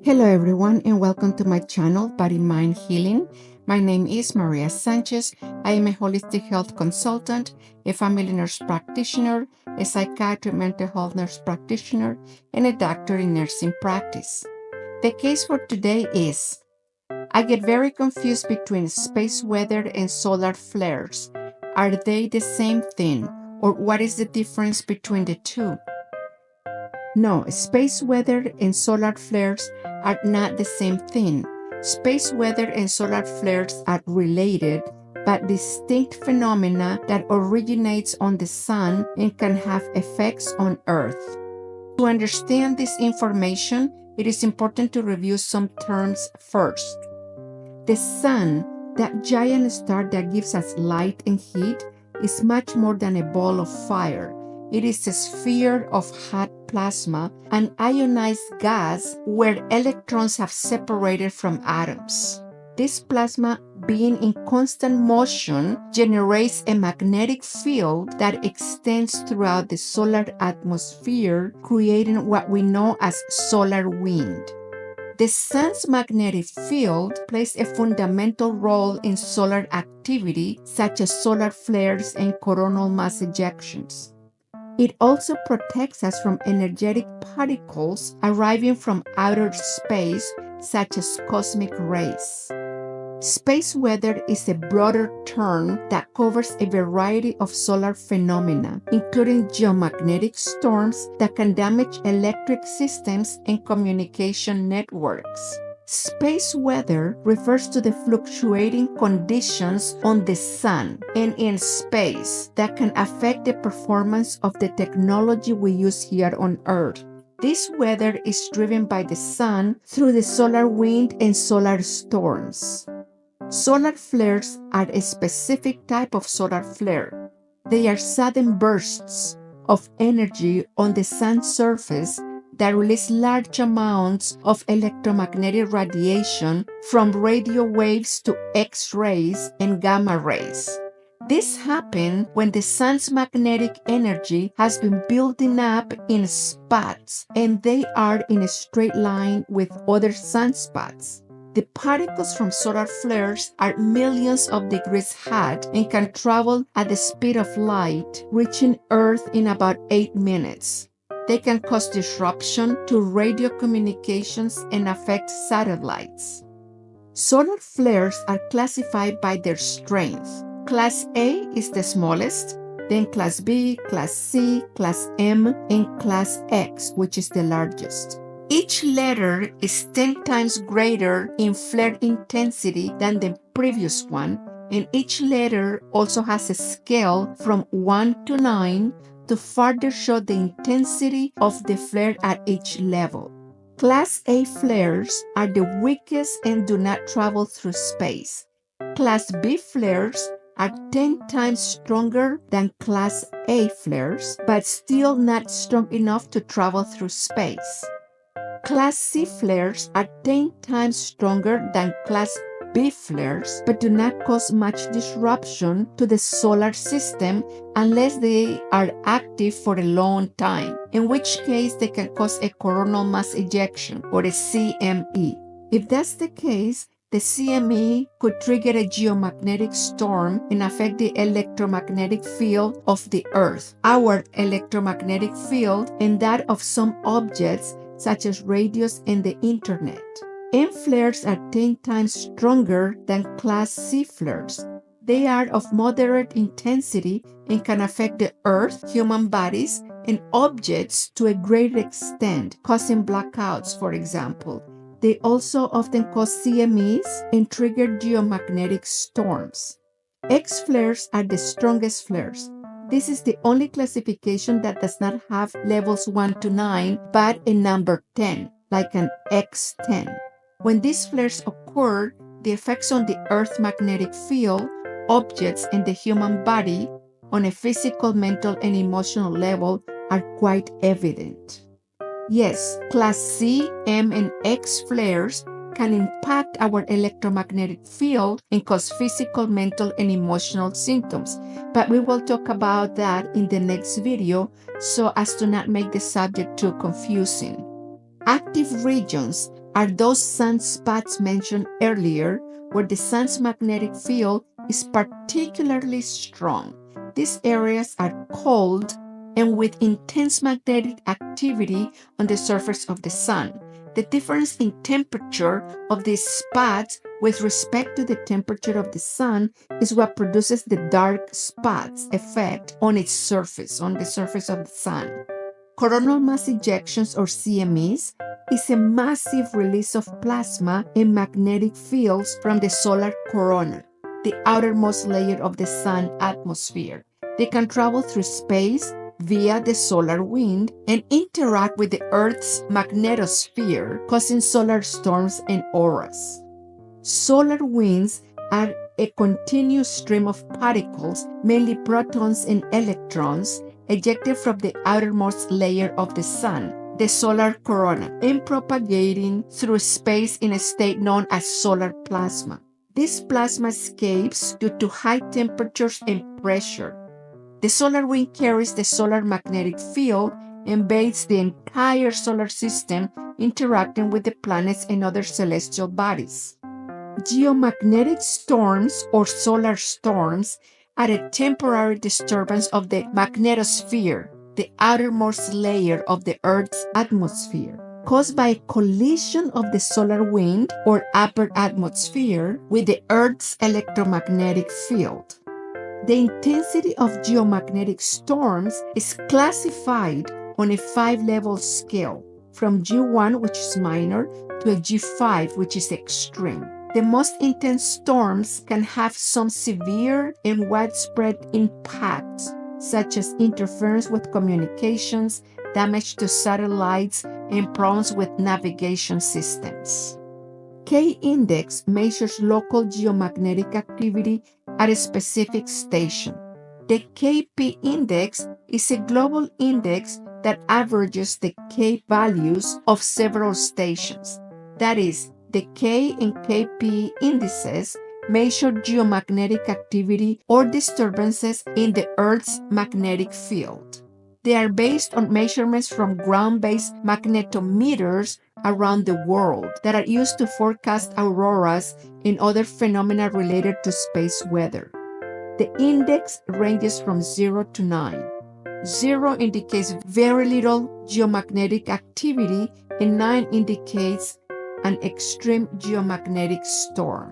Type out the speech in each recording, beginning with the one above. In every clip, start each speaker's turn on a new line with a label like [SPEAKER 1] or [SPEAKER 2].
[SPEAKER 1] Hello everyone and welcome to my channel Body Mind Healing. My name is Maria Sanchez. I am a holistic health consultant, a family nurse practitioner, a psychiatric mental health nurse practitioner, and a doctor in nursing practice. The case for today is I get very confused between space weather and solar flares. Are they the same thing, or what is the difference between the two? No, space weather and solar flares are not the same thing. Space weather and solar flares are related but distinct phenomena that originates on the sun and can have effects on Earth. To understand this information, it is important to review some terms first. The sun, that giant star that gives us light and heat, is much more than a ball of fire. It is a sphere of hot plasma, an ionized gas where electrons have separated from atoms. This plasma, being in constant motion, generates a magnetic field that extends throughout the solar atmosphere, creating what we know as solar wind. The sun's magnetic field plays a fundamental role in solar activity, such as solar flares and coronal mass ejections. It also protects us from energetic particles arriving from outer space, such as cosmic rays. Space weather is a broader term that covers a variety of solar phenomena, including geomagnetic storms that can damage electric systems and communication networks. Space weather refers to the fluctuating conditions on the sun and in space that can affect the performance of the technology we use here on Earth. This weather is driven by the sun through the solar wind and solar storms. Solar flares are a specific type of solar flare. They are sudden bursts of energy on the sun's surface that release large amounts of electromagnetic radiation from radio waves to X-rays and gamma rays. This happens when the sun's magnetic energy has been building up in spots and they are in a straight line with other sunspots. The particles from solar flares are millions of degrees hot and can travel at the speed of light, reaching Earth in about 8 minutes. They can cause disruption to radio communications and affect satellites. Solar flares are classified by their strength. Class A is the smallest, then Class B, Class C, Class M, and Class X, which is the largest. Each letter is 10 times greater in flare intensity than the previous one, and each letter also has a scale from 1 to 9 to further show the intensity of the flare at each level. Class A flares are the weakest and do not travel through space. Class B flares are 10 times stronger than Class A flares, but still not strong enough to travel through space. Class C flares are 10 times stronger than Class B flares, but do not cause much disruption to the solar system unless they are active for a long time, in which case they can cause a coronal mass ejection, or a CME. If that's the case, the CME could trigger a geomagnetic storm and affect the electromagnetic field of the Earth, our electromagnetic field, and that of some objects such as radios and the internet. M flares are 10 times stronger than Class C flares. They are of moderate intensity and can affect the Earth, human bodies, and objects to a great extent, causing blackouts, for example. They also often cause CMEs and trigger geomagnetic storms. X flares are the strongest flares. This is the only classification that does not have levels 1 to 9, but a number 10, like an X10. When these flares occur, the effects on the Earth's magnetic field, objects, and the human body on a physical, mental, and emotional level are quite evident. Yes, Class C, M, and X flares can impact our electromagnetic field and cause physical, mental, and emotional symptoms. But we will talk about that in the next video so as to not make the subject too confusing. Active regions are those sunspots mentioned earlier, where the sun's magnetic field is particularly strong. These areas are cold and with intense magnetic activity on the surface of the sun. The difference in temperature of these spots with respect to the temperature of the sun is what produces the dark spots effect on its surface, on the surface of the sun. Coronal mass ejections, or CMEs, is a massive release of plasma and magnetic fields from the solar corona, the outermost layer of the sun atmosphere. They can travel through space via the solar wind and interact with the Earth's magnetosphere, causing solar storms and auroras. Solar winds are a continuous stream of particles, mainly protons and electrons, ejected from the outermost layer of the sun, the solar corona, and propagating through space in a state known as solar plasma. This plasma escapes due to high temperatures and pressure. The solar wind carries the solar magnetic field and bathes the entire solar system, interacting with the planets and other celestial bodies. Geomagnetic storms, or solar storms, are a temporary disturbance of the magnetosphere, the outermost layer of the Earth's atmosphere, caused by a collision of the solar wind, or upper atmosphere, with the Earth's electromagnetic field. The intensity of geomagnetic storms is classified on a 5-level scale, from G1, which is minor, to a G5, which is extreme. The most intense storms can have some severe and widespread impacts, such as interference with communications, damage to satellites, and problems with navigation systems. K-index measures local geomagnetic activity at a specific station. The Kp index is a global index that averages the K values of several stations. That is, the K and Kp indices measure geomagnetic activity or disturbances in the Earth's magnetic field. They are based on measurements from ground-based magnetometers around the world that are used to forecast auroras and other phenomena related to space weather. The index ranges from 0 to 9. 0 indicates very little geomagnetic activity, and 9 indicates an extreme geomagnetic storm.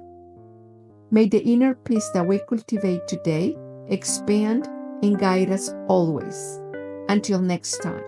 [SPEAKER 1] May the inner peace that we cultivate today expand and guide us always. Until next time.